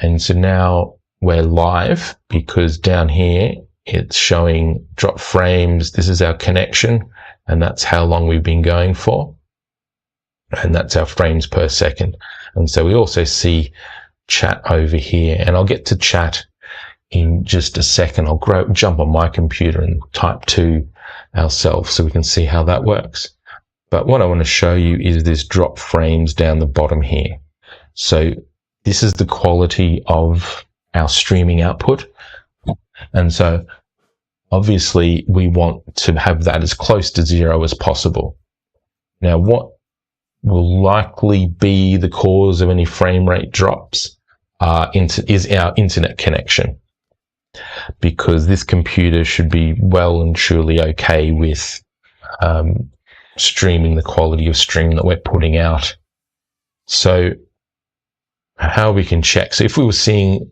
And so now we're live, because down here it's showing drop frames. This is our connection, and that's how long we've been going for. And that's our frames per second. And so we also see chat over here, and I'll get to chat in just a second. I'll jump on my computer and type to ourselves so we can see how that works. But what I want to show you is this drop frames down the bottom here. So this is the quality of our streaming output. And so obviously we want to have that as close to 0 as possible. Now, what will likely be the cause of any frame rate drops is our internet connection, because this computer should be well and truly okay with streaming the quality of stream that we're putting out. So how we can check? So if we were seeing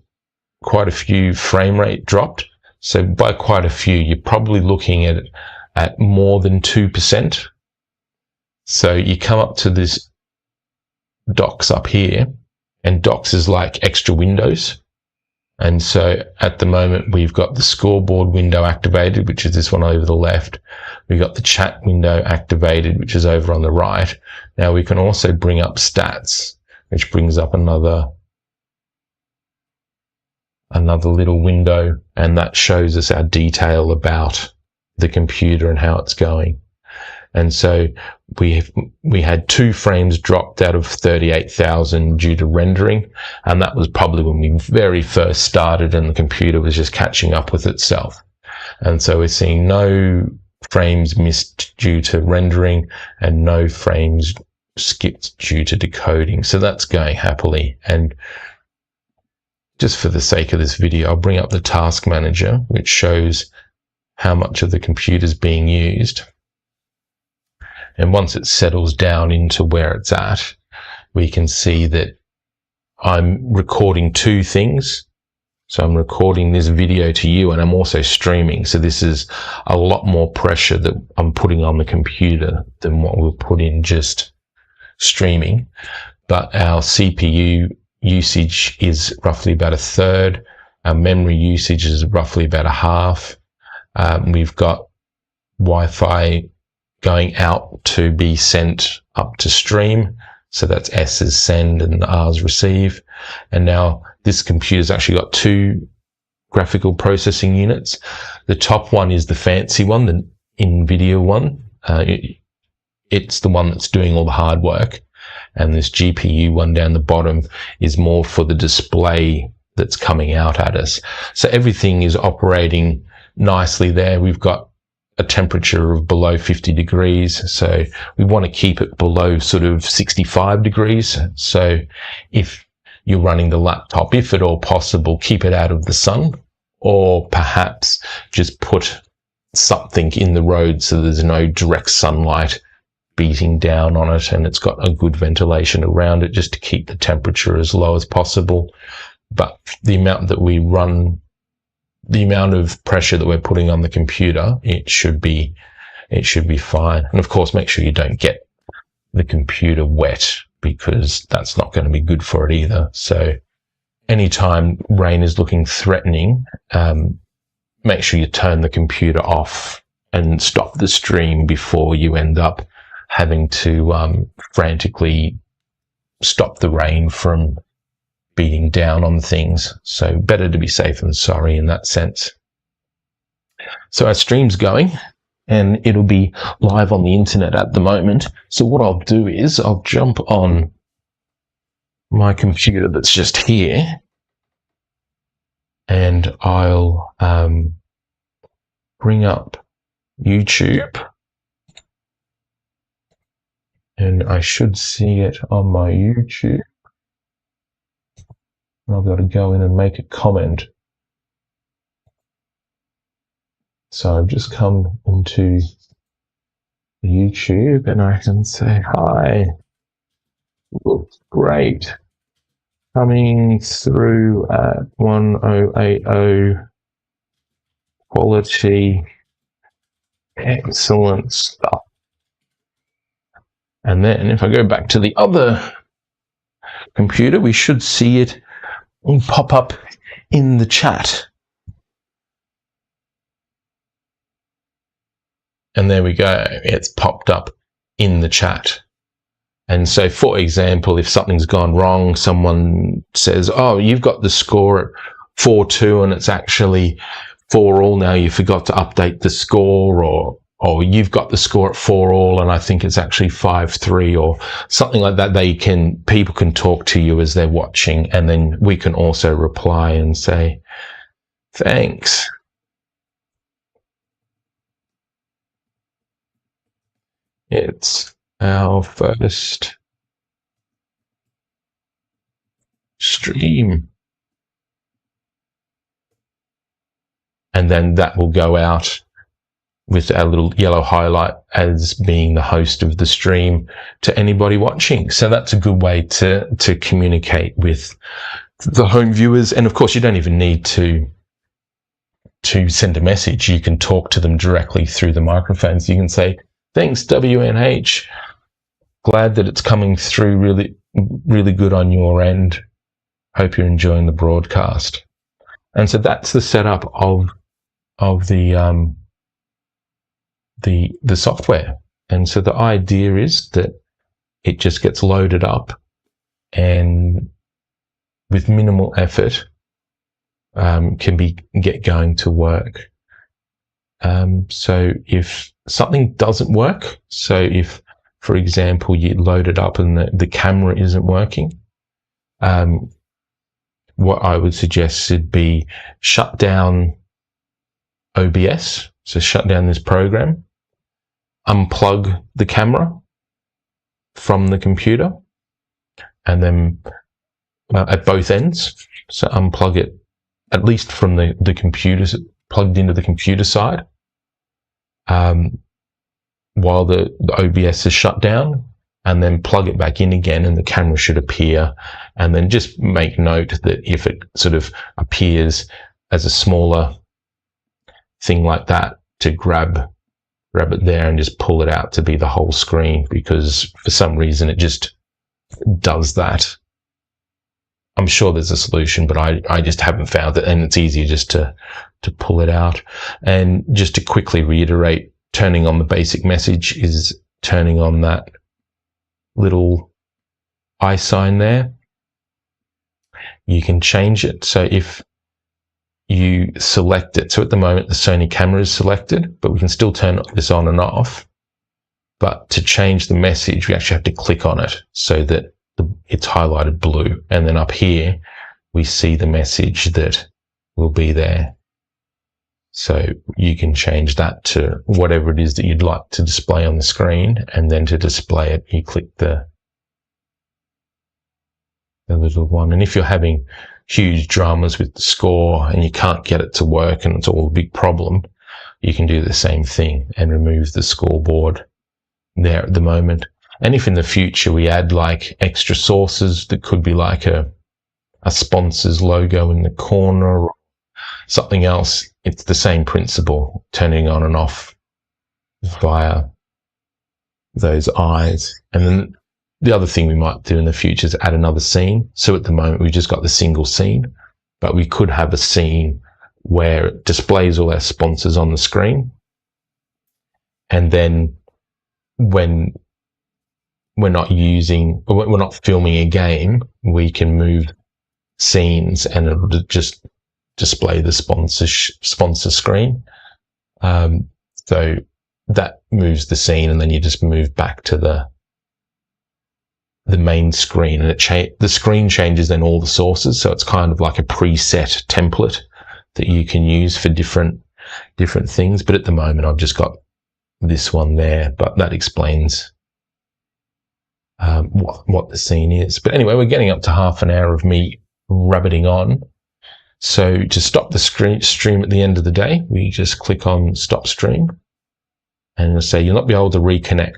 quite a few frame rate dropped, so by quite a few, you're probably looking at more than 2%. So you come up to this docs up here, and docs is like extra windows. And so at the moment, we've got the scoreboard window activated, which is this one over the left. We've got the chat window activated, which is over on the right. Now we can also bring up stats, which brings up another little window, and that shows us our detail about the computer and how it's going. And so we had 2 frames dropped out of 38,000 due to rendering, and that was probably when we very first started and the computer was just catching up with itself. And so we're seeing no frames missed due to rendering and no frames skipped due to decoding. So that's going happily. And just for the sake of this video, I'll bring up the task manager, which shows how much of the computer is being used. And once it settles down into where it's at, we can see that I'm recording 2 things. So I'm recording this video to you, and I'm also streaming. So this is a lot more pressure that I'm putting on the computer than what we'll put in just streaming. But our CPU usage is roughly about 1/3. Our memory usage is roughly about 1/2. We've got Wi-Fi going out to be sent up to stream. So that's S's send and R's receive. And now this computer's actually got 2 graphical processing units. The top one is the fancy one, the NVIDIA one. It's the one that's doing all the hard work. And this GPU one down the bottom is more for the display that's coming out at us. So everything is operating nicely there. We've got a temperature of below 50 degrees. So we want to keep it below sort of 65 degrees. So if you're running the laptop, if at all possible, keep it out of the sun, or perhaps just put something in the road so there's no direct sunlight beating down on it, and it's got a good ventilation around it just to keep the temperature as low as possible. But the amount that we run, the amount of pressure that we're putting on the computer, it should be fine. And of course, make sure you don't get the computer wet, because that's not going to be good for it either. So anytime rain is looking threatening, make sure you turn the computer off and stop the stream before you end up having to frantically stop the rain from beating down on things. So better to be safe than sorry in that sense. So our stream's going, and it'll be live on the internet at the moment. So what I'll do is I'll jump on my computer that's just here, and I'll bring up YouTube, and I should see it on my YouTube. I've got to go in and make a comment. So I've just come into YouTube, and I can say hi. Looks great. Coming through at 1080 quality. Excellent stuff. And then if I go back to the other computer, we should see it pop up in the chat. And there we go. It's popped up in the chat. And so, for example, if something's gone wrong, someone says, oh, you've got the score at 4-2 and it's actually 4-all now, you forgot to update the score, or you've got the score at 4-all and I think it's actually 5-3 or something like that. People can talk to you as they're watching, and then we can also reply and say, thanks. It's our first stream. And then that will go out with our little yellow highlight as being the host of the stream to anybody watching. So that's a good way to communicate with the home viewers. And of course, you don't even need to send a message. You can talk to them directly through the microphones. You can say, thanks, WNH. Glad that it's coming through really, really good on your end. Hope you're enjoying the broadcast. And so that's the setup of the software. And so the idea is that it just gets loaded up and with minimal effort can get going to work. So if something doesn't work, so if, for example, you load it up and the camera isn't working, what I would suggest would be shut down OBS, so shut down this program, unplug the camera from the computer, and then at both ends, so unplug it at least from the computer, plugged into the computer side, while the OBS is shut down, and then plug it back in again and the camera should appear. And then just make note that if it sort of appears as a smaller thing like that, to grab it there and just pull it out to be the whole screen, because for some reason it just does that. I'm sure there's a solution, but I just haven't found it, and it's easier just to pull it out. And just to quickly reiterate, turning on the basic message is turning on that little eye sign there. You can change it. So if you select it, so at the moment the Sony camera is selected, but we can still turn this on and off. But to change the message, we actually have to click on it so that it's highlighted blue. And then up here, we see the message that will be there. So you can change that to whatever it is that you'd like to display on the screen. And then to display it, you click the little one. And if you're having huge dramas with the score and you can't get it to work and it's all a big problem, you can do the same thing and remove the scoreboard there at the moment. And if in the future we add like extra sources that could be like a sponsor's logo in the corner or something else, it's the same principle, turning on and off via those eyes. And then the other thing we might do in the future is add another scene. So at the moment we've just got the single scene, but we could have a scene where it displays all our sponsors on the screen. And then when we're not filming a game, we can move scenes and it'll just display the sponsor screen. So that moves the scene, and then you just move back to the main screen, and the screen changes then all the sources. So it's kind of like a preset template that you can use for different things. But at the moment, I've just got this one there, but that explains what the scene is. But anyway, we're getting up to half an hour of me rabbiting on. So to stop the stream at the end of the day, we just click on stop stream and it'll say you'll not be able to reconnect